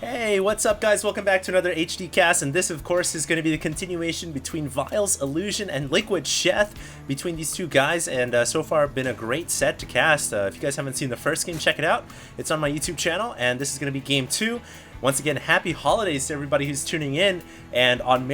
Hey, what's up guys? Welcome back to another HD cast, and this of course is going to be the continuation between vile.Illusion and Liquid.Sheth, between these two guys, and so far been a great set to cast. If you guys haven't seen the first game, check it out. It's on my YouTube channel, and this is going to be game 2. Once again, happy holidays to everybody who's tuning in, and on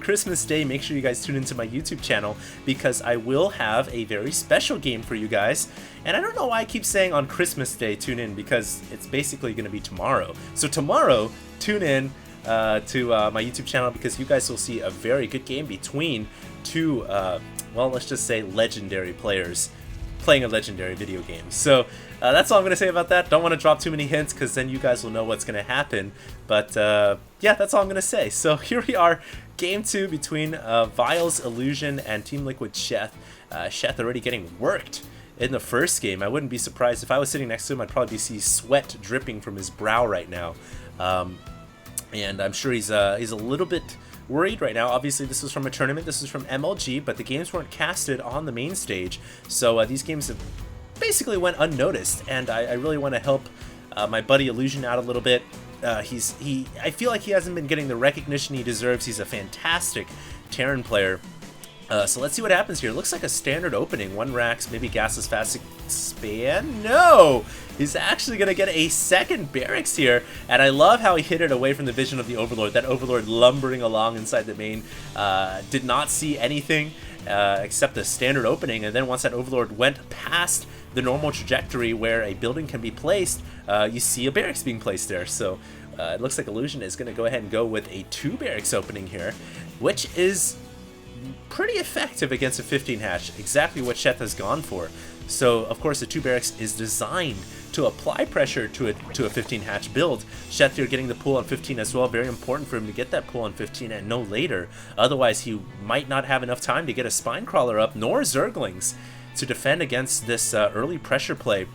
Christmas Day, make sure you guys tune into my YouTube channel because I will have a very special game for you guys. And I don't know why I keep saying on Christmas Day tune in, because it's basically going to be tomorrow. So tomorrow, tune in to my YouTube channel because you guys will see a very good game between two, well, let's just say legendary players playing a legendary video game. So that's all I'm going to say about that. Don't want to drop too many hints because then you guys will know what's going to happen. But yeah, that's all I'm going to say. So here we are, game 2 between vile.Illusion and Team Liquid.Sheth. Sheth already getting worked in the first game. I wouldn't be surprised if I was sitting next to him. I'd probably see sweat dripping from his brow right now. And I'm sure he's a little bit worried right now. Obviously, this is from a tournament. This is from MLG, but the games weren't casted on the main stage. So these games have basically went unnoticed, and I really want to help my buddy Illusion out a little bit. I feel like he hasn't been getting the recognition he deserves. He's a fantastic Terran player. So let's see what happens here. It looks like a standard opening. 1 Rax, maybe gasless fast expand. No! He's actually going to get a second barracks here. And I love how he hit it away from the vision of the Overlord. That Overlord lumbering along inside the main did not see anything except a standard opening. And then once that Overlord went past the normal trajectory where a building can be placed, you see a barracks being placed there. So it looks like Illusion is going to go ahead and go with a 2 barracks opening here, which is pretty effective against a 15 hatch, exactly what Sheth has gone for. So of course the 2 barracks is designed to apply pressure to a 15 hatch build. Sheth here getting the pull on 15 as well, very important for him to get that pull on 15 and no later, otherwise he might not have enough time to get a spine crawler up nor Zerglings to defend against this early pressure play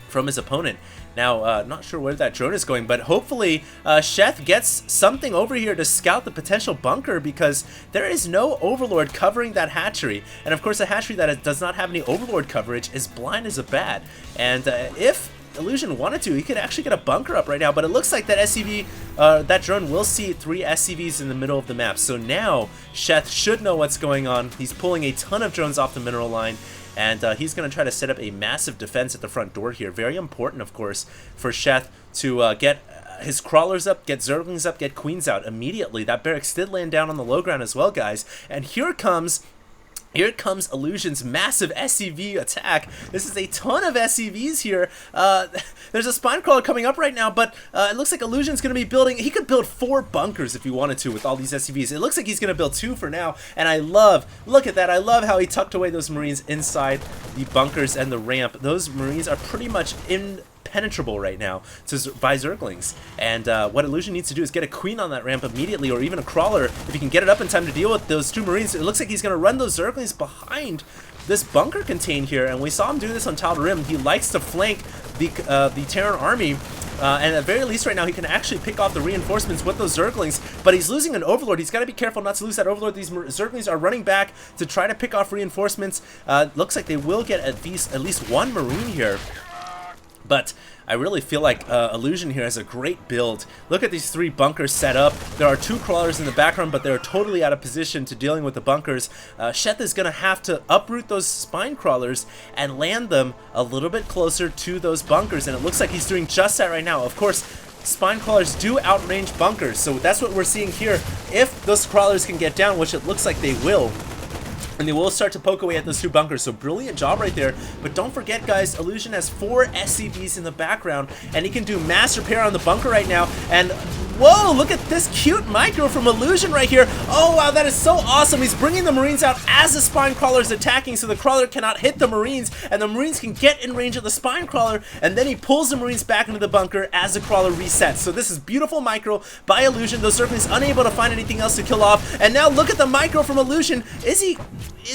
from his opponent. Now, not sure where that drone is going, but hopefully Sheth gets something over here to scout the potential bunker, because there is no Overlord covering that hatchery. And of course, a hatchery that does not have any Overlord coverage is blind as a bat. And if Illusion wanted to, he could actually get a bunker up right now, but it looks like that SCV, that drone will see 3 SCVs in the middle of the map. So now Sheth should know what's going on. He's pulling a ton of drones off the mineral line, and he's going to try to set up a massive defense at the front door here. Very important, of course, for Sheth to get his crawlers up, get Zerglings up, get queens out immediately. That barracks did land down on the low ground as well, guys. And here comes Illusion's massive SCV attack. This is a ton of SCVs here. There's a spine crawler coming up right now, but it looks like Illusion's going to be building. He could build 4 bunkers if he wanted to with all these SCVs. It looks like he's going to build 2 for now, and look at that. I love how he tucked away those Marines inside the bunkers and the ramp. Those Marines are pretty much impenetrable right now by Zerglings, and what Illusion needs to do is get a queen on that ramp immediately, or even a crawler if he can get it up in time to deal with those 2 Marines. It looks like he's going to run those Zerglings behind this bunker contain here, and we saw him do this on Tiled Rim. He likes to flank the Terran army, and at the very least right now he can actually pick off the reinforcements with those Zerglings, but he's losing an Overlord. He's got to be careful not to lose that Overlord. These Zerglings are running back to try to pick off reinforcements. Looks like they will get at least 1 Marine here. But I really feel like Illusion here has a great build. Look at these 3 bunkers set up. There are 2 crawlers in the background, but they're totally out of position to dealing with the bunkers. Sheth is going to have to uproot those spine crawlers and land them a little bit closer to those bunkers, and it looks like he's doing just that right now. Of course, spine crawlers do outrange bunkers, so that's what we're seeing here. If those crawlers can get down, which it looks like they will, and they will start to poke away at those 2 bunkers. So brilliant job right there. But don't forget, guys, Illusion has 4 SCVs in the background, and he can do mass repair on the bunker right now. And whoa, look at this cute micro from Illusion right here. Oh, wow, that is so awesome. He's bringing the Marines out as the spine crawler is attacking, so the crawler cannot hit the Marines, and the Marines can get in range of the spine crawler, and then he pulls the Marines back into the bunker as the crawler resets. So this is beautiful micro by Illusion. Those Zerglings unable to find anything else to kill off. And now look at the micro from Illusion. Is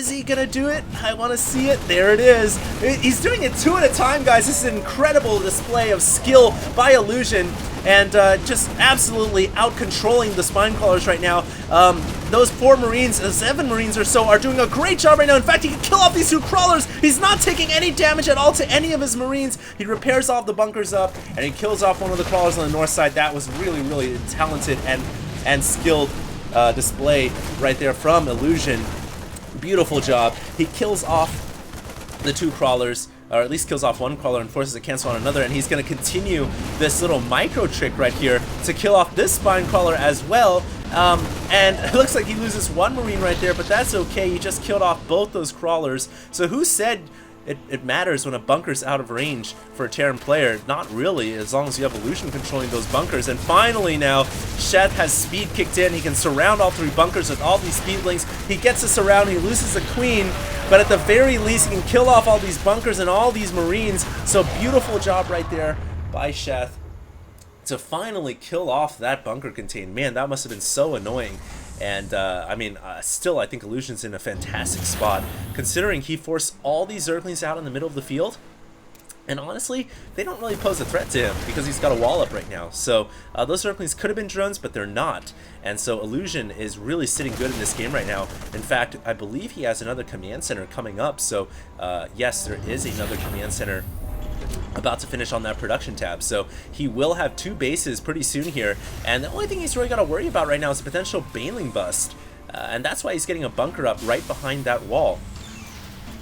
he gonna do it? I want to see it. There it is. He's doing it 2 at a time, guys. This is an incredible display of skill by Illusion, and just absolutely out controlling the spine crawlers right now. those 4 Marines, 7 Marines or so, are doing a great job right now. In fact, he can kill off these 2 crawlers. He's not taking any damage at all to any of his Marines. He repairs all the bunkers up, and he kills off one of the crawlers on the north side. That was really, really talented and skilled display right there from Illusion. Beautiful job. He kills off the 2 crawlers, or at least kills off 1 crawler and forces a cancel on another, and he's going to continue this little micro trick right here to kill off this spine crawler as well. And it looks like he loses 1 Marine right there, but that's okay. He just killed off both those crawlers. So who said it matters when a bunker's out of range for a Terran player? Not really, as long as you have Illusion controlling those bunkers. And finally now, Sheth has speed kicked in. He can surround all 3 bunkers with all these speed links. He gets us around, he loses the Queen, but at the very least he can kill off all these bunkers and all these Marines. So beautiful job right there by Sheth to finally kill off that bunker contain. Man, that must have been so annoying. And I mean, still, I think Illusion's in a fantastic spot, considering he forced all these Zerglings out in the middle of the field. And honestly, they don't really pose a threat to him because he's got a wall up right now. So those Zerglings could have been drones, but they're not. And so Illusion is really sitting good in this game right now. In fact, I believe he has another command center coming up. So yes, there is another command center about to finish on that production tab. So he will have 2 bases pretty soon here, and the only thing he's really got to worry about right now is a potential Baneling bust, and that's why he's getting a bunker up right behind that wall.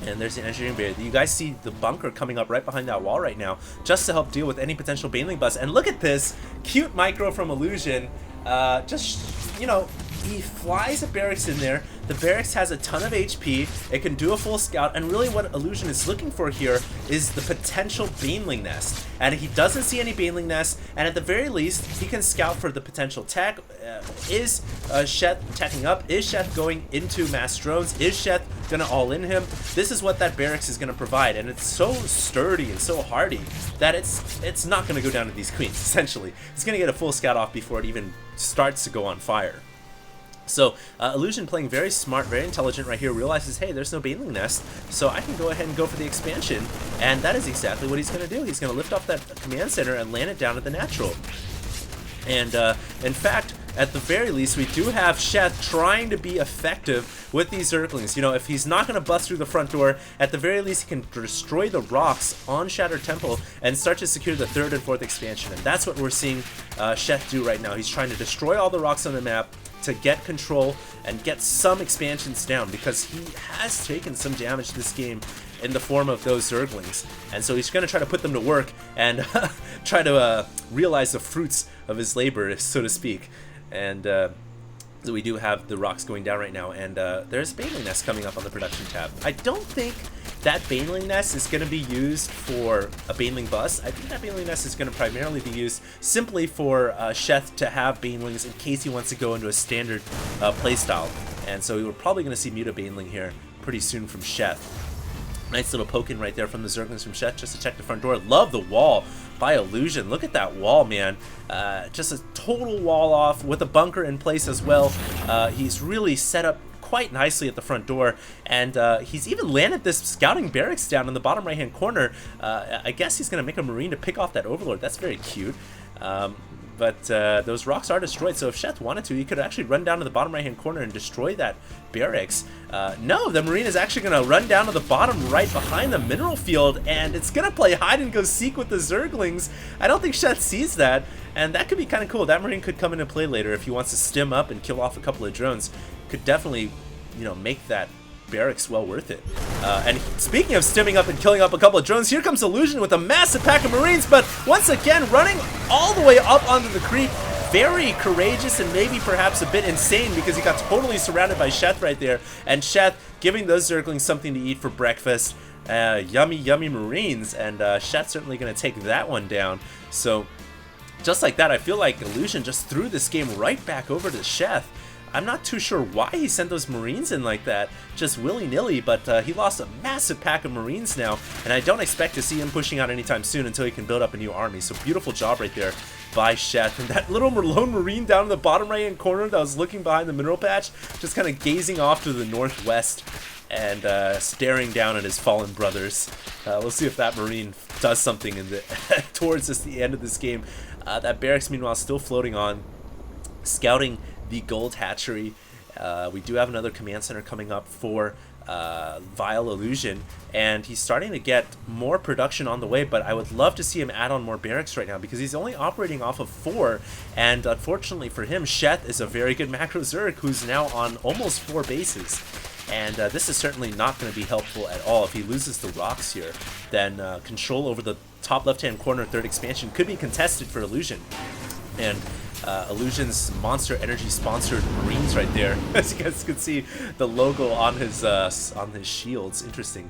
And there's an engineering barrier. You guys see the bunker coming up right behind that wall right now, just to help deal with any potential Baneling bust. And look at this cute micro from Illusion. Just, you know, he flies a barracks in there. The barracks has a ton of HP. It can do a full scout, and really what Illusion is looking for here is the potential Baneling nest. And he doesn't see any Baneling nest, and at the very least, he can scout for the potential tech. Is Sheth teching up? Is Sheth going into mass drones? Is Sheth gonna all-in him? This is what that barracks is gonna provide, and it's so sturdy and so hardy that it's not gonna go down to these queens, essentially. It's gonna get a full scout off before it even starts to go on fire. So Illusion playing very smart, very intelligent right here, realizes, hey, there's no Baneling nest, so I can go ahead and go for the expansion, and that is exactly what he's going to do. He's going to lift off that command center and land it down at the natural. And in fact, at the very least, we do have Sheth trying to be effective with these Zerglings. You know, if he's not going to bust through the front door, at the very least, he can destroy the rocks on Shattered Temple and start to secure the 3rd and 4th expansion. And that's what we're seeing Sheth do right now. He's trying to destroy all the rocks on the map to get control and get some expansions down, because he has taken some damage this game in the form of those Zerglings. And so he's going to try to put them to work and try to realize the fruits of his labor, so to speak. And so we do have the rocks going down right now, and there's Baneling Nest coming up on the production tab. I don't think that Baneling Nest is going to be used for a Baneling bust. I think that Baneling Nest is going to primarily be used simply for Sheth to have Banelings in case he wants to go into a standard playstyle. And so we're probably going to see Muta Baneling here pretty soon from Sheth. Nice little poke in right there from the Zerglings from Sheth just to check the front door. Love the wall by Illusion. Look at that wall, man. Just a total wall off with a bunker in place as well. He's really set up quite nicely at the front door, and he's even landed this scouting barracks down in the bottom right hand corner. I guess he's gonna make a Marine to pick off that Overlord. That's very cute. But those rocks are destroyed, so if Sheth wanted to, he could actually run down to the bottom right hand corner and destroy that barracks. No, the Marine is actually going to run down to the bottom right behind the mineral field, and it's going to play hide and go seek with the Zerglings. I don't think Sheth sees that, and that could be kind of cool. That Marine could come into play later if he wants to stim up and kill off a couple of drones. Could definitely, you know, make that barracks well worth it. And speaking of stimming up and killing up a couple of drones, here comes Illusion with a massive pack of Marines, but once again running all the way up onto the creek. Very courageous and maybe perhaps a bit insane, because he got totally surrounded by Sheth right there, and Sheth giving those Zerglings something to eat for breakfast. Yummy, yummy Marines, and Sheth's certainly going to take that one down. So just like that, I feel like Illusion just threw this game right back over to Sheth. I'm not too sure why he sent those Marines in like that, just willy-nilly, but he lost a massive pack of Marines now, and I don't expect to see him pushing out anytime soon until he can build up a new army. So beautiful job right there by Sheth. And that little lone Marine down in the bottom right-hand corner that was looking behind the mineral patch, just kind of gazing off to the northwest and staring down at his fallen brothers. We'll see if that Marine does something in the towards the end of this game. That barracks, meanwhile, still floating on, scouting the gold hatchery, We do have another command center coming up for vile.Illusion, and he's starting to get more production on the way, but I would love to see him add on more barracks right now because he's only operating off of 4, and unfortunately for him, Sheth is a very good macro Zerg who's now on almost 4 bases. And this is certainly not going to be helpful at all. If he loses the rocks here, then control over the top left-hand corner 3rd expansion could be contested for Illusion. And Illusion's Monster Energy sponsored Marines right there. As you guys can see, the logo on his shields. Interesting.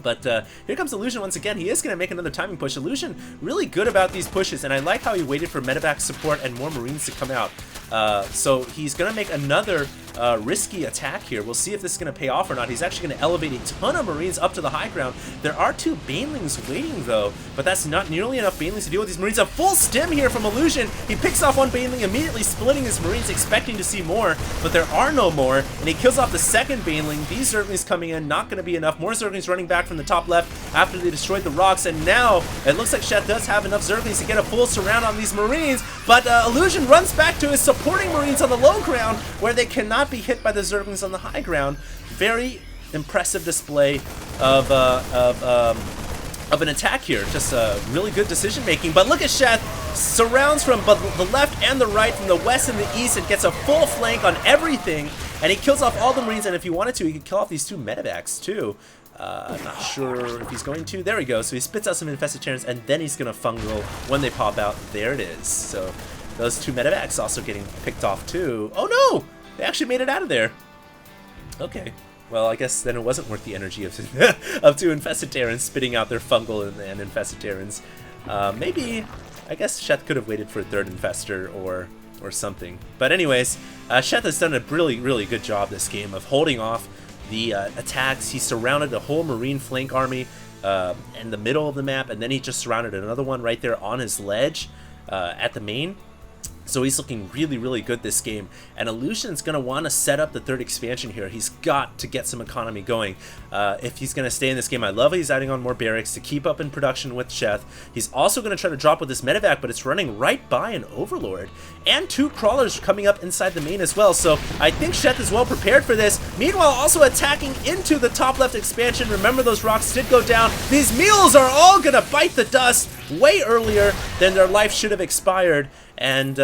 But here comes Illusion once again. He is going to make another timing push. Illusion really good about these pushes, and I like how he waited for medevac support and more Marines to come out. So he's going to make another risky attack here. We'll see if this is going to pay off or not. He's actually going to elevate a ton of Marines up to the high ground. There are 2 Banelings waiting, though, but that's not nearly enough Banelings to deal with these Marines. A full stim here from Illusion. He picks off 1 Baneling, immediately splitting his Marines, expecting to see more, but there are no more, and he kills off the 2nd Baneling. These Zerglings coming in, not going to be enough. More Zerglings running back from the top left after they destroyed the rocks, and now it looks like Sheth does have enough Zerglings to get a full surround on these Marines, but Illusion runs back to his supporting Marines on the low ground where they cannot be hit by the Zerglings on the high ground. Very impressive display of an attack here. Just really good decision making. But look at Sheth, surrounds from both the left and the right, from the west and the east, and gets a full flank on everything. And he kills off all the Marines, and if he wanted to, he could kill off these 2 medevacs too. I'm not sure if he's going to. There we go. So he spits out some infested Terrans, and then he's going to fungal when they pop out. There it is. So those 2 medevacs also getting picked off too. Oh no! They actually made it out of there. Okay. Well, I guess then it wasn't worth the energy of 2 infested Terrans spitting out their fungal and infested Terrans. Maybe, I guess Sheth could have waited for a 3rd infester or something. But anyways, Sheth has done a really good job this game of holding off the attacks. He surrounded a whole Marine flank army in the middle of the map, and then he just surrounded another one right there on his ledge at the main. So he's looking really good this game, and Illusion's going to want to set up the 3rd expansion here. He's got to get some economy going if he's going to stay in this game. I love he's adding on more barracks to keep up in production with Sheth. He's also going to try to drop with this medevac, but it's running right by an Overlord. And 2 crawlers coming up inside the main as well, so I think Sheth is well prepared for this. Meanwhile, also attacking into the top left expansion. Remember, those rocks did go down. These mules are all going to bite the dust way earlier than their life should have expired. And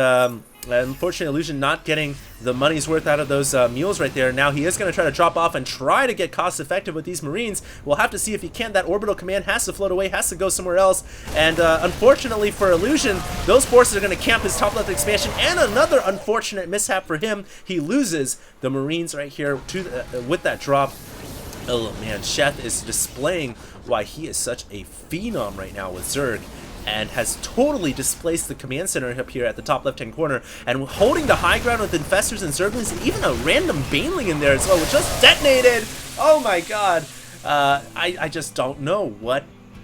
unfortunately, Illusion not getting the money's worth out of those mules right there. Now he is going to try to drop off and try to get cost effective with these Marines. We'll have to see if he can. That orbital command has to float away, has to go somewhere else. And unfortunately for Illusion, those forces are going to camp his top left expansion. And another unfortunate mishap for him. He loses the Marines right here to with that drop. Oh man, Sheth is displaying why he is such a phenom right now with Zerg, and has totally displaced the command center up here at the top left-hand corner, and holding the high ground with infestors and Zerglings, and even a random Baneling in there as well, which just detonated. Oh my god. I just don't know what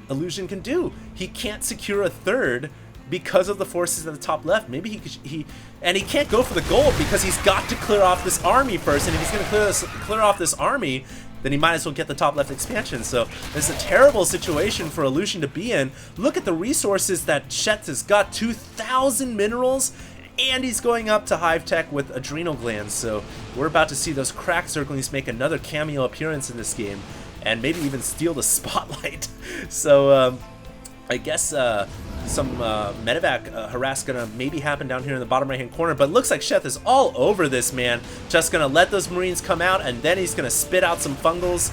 Illusion can do. He can't secure a 3rd because of the forces at the top left. Maybe he can't go for the gold because he's got to clear off this army first, and if he's going to clear off this army, then he might as well get the top left expansion. So it's a terrible situation for Illusion to be in. Look at the resources that Sheth has got, 2,000 minerals, and he's going up to Hive Tech with adrenal glands. So we're about to see those cracked Zerglings make another cameo appearance in this game, and maybe even steal the spotlight. So I guess some medevac harass gonna maybe happen down here in the bottom right hand corner, but looks like Sheth is all over this, man. Just gonna let those Marines come out, and then he's gonna spit out some fungals.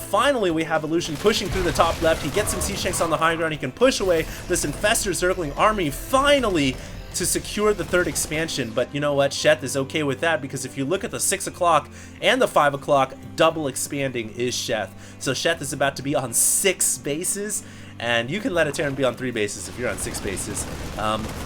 Finally we have Illusion pushing through the top left. He gets some siege tanks on the high ground. He can push away this infestor Zergling army finally to secure the 3rd expansion. But you know what, Sheth is okay with that, because if you look at the 6 o'clock and the 5 o'clock, double expanding is Sheth. So Sheth is about to be on 6 bases, and you can let a Terran be on 3 bases if you're on 6 bases.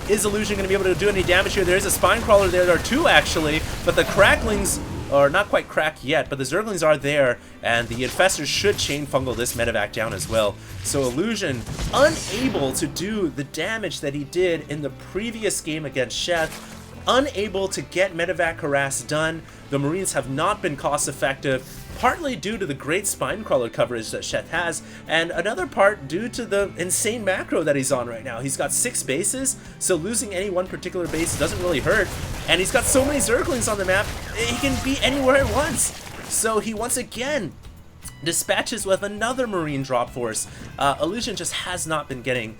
Is Illusion going to be able to do any damage here? There is a Spine Crawler there. There are 2 actually, but the Cracklings are not quite cracked yet, but the Zerglings are there, and the Infestors should chain fungal this medevac down as well. So Illusion unable to do the damage that he did in the previous game against Sheth, unable to get medevac harass done. The Marines have not been cost effective. partly due to the great Spinecrawler coverage that Sheth has, and another part due to the insane macro that he's on right now. He's got 6 bases, so losing any one particular base doesn't really hurt, and he's got so many Zerglings on the map, he can be anywhere at once. So he once again dispatches with another Marine drop force. Illusion just has not been getting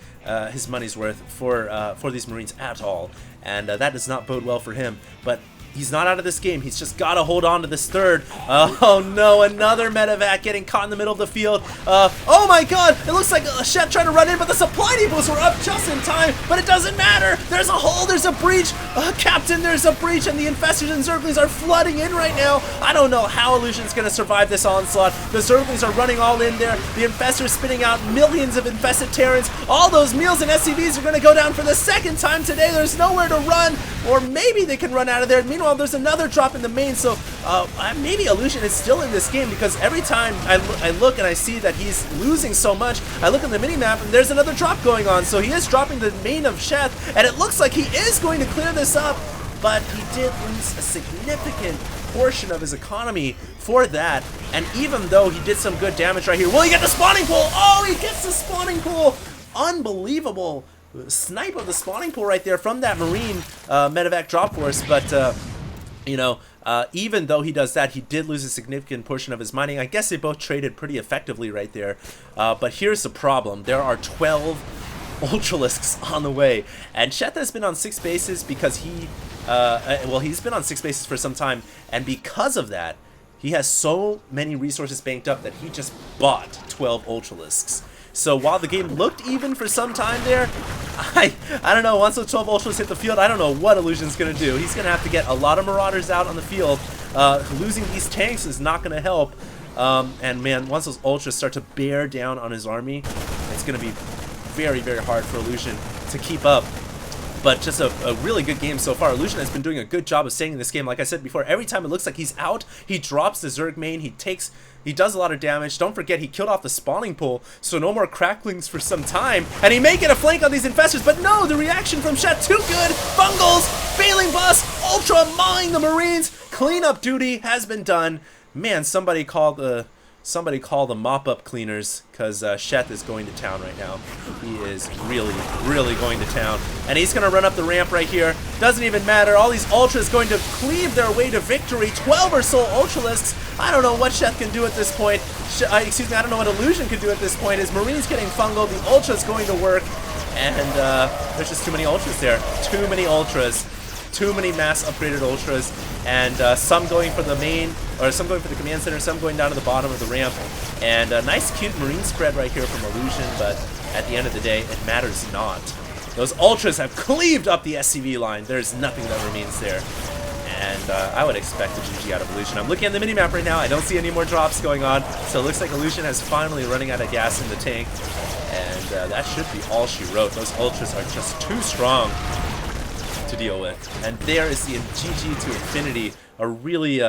his money's worth for these Marines at all, and that does not bode well for him. But he's not out of this game. He's just got to hold on to this third. Oh no, another medevac getting caught in the middle of the field. Oh my god, it looks like Sheth trying to run in, but the supply depots were up just in time, but it doesn't matter. There's a hole, there's a breach. Captain, there's a breach, and the Infestors and Zerglings are flooding in right now. I don't know how Illusion's going to survive this onslaught. The Zerglings are running all in there. The Infestors spitting out millions of infested Terrans. All those meals and SCVs are going to go down for the second time today. There's nowhere to run, or maybe they can run out of there. Meanwhile, there's another drop in the main, so maybe Illusion is still in this game, because every time I look and I see that he's losing so much, I look at the minimap and there's another drop going on, so he is dropping the main of Sheth, and it looks like he is going to clear this up, but he did lose a significant portion of his economy for that, and even though he did some good damage right here, will he get the spawning pool? Oh, he gets the spawning pool! Unbelievable snipe of the spawning pool right there from that Marine medevac drop force, but you know, even though he does that, he did lose a significant portion of his mining. I guess they both traded pretty effectively right there. But here's the problem. There are 12 Ultralisks on the way. And Sheth has been on 6 bases because he's been on 6 bases for some time. And because of that, he has so many resources banked up that he just bought 12 Ultralisks. So while the game looked even for some time there, I don't know, once those 12 Ultras hit the field, I don't know what Illusion's going to do. He's going to have to get a lot of Marauders out on the field. Losing these tanks is not going to help. And man, once those Ultras start to bear down on his army, it's going to be very, very hard for Illusion to keep up. But just a really good game so far. Illusion has been doing a good job of staying in this game. Like I said before, every time it looks like he's out, he drops the Zerg main, he does a lot of damage. Don't forget, he killed off the spawning pool, so no more cracklings for some time. And he may get a flank on these Infestors, but no, the reaction from Sheth, too good. Fungals, failing bus, Ultra mine the Marines. Cleanup duty has been done. Man, somebody call the mop-up cleaners, because Sheth is going to town right now. He is really, really going to town. And he's going to run up the ramp right here. Doesn't even matter. All these Ultras going to cleave their way to victory. 12 or so Ultralisks. I don't know what Sheth can do at this point. Excuse me, I don't know what Illusion can do at this point. His Marines getting fungled. The Ultra's going to work. And there's just too many Ultras there. Too many Ultras. Too many mass upgraded Ultras, and some going for the main, or some going for the command center, some going down to the bottom of the ramp. And a nice cute Marine spread right here from Illusion, but at the end of the day, it matters not. Those Ultras have cleaved up the SCV line. There's nothing that remains there. And I would expect a GG out of Illusion. I'm looking at the minimap right now. I don't see any more drops going on, so it looks like Illusion has finally running out of gas in the tank. And that should be all she wrote. Those Ultras are just too strong to deal with. And there is the GG to infinity. A really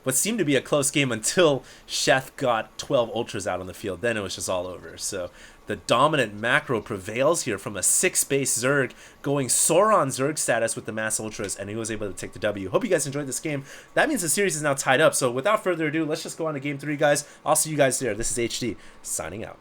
what seemed to be a close game until Sheth got 12 Ultras out on the field. Then it was just all over. So the dominant macro prevails here from a 6-base Zerg going Sauron Zerg status with the mass Ultras, and he was able to take the W. Hope you guys enjoyed this game. That means the series is now tied up. So without further ado, let's just go on to game 3, guys. I'll see you guys there. This is HD signing out.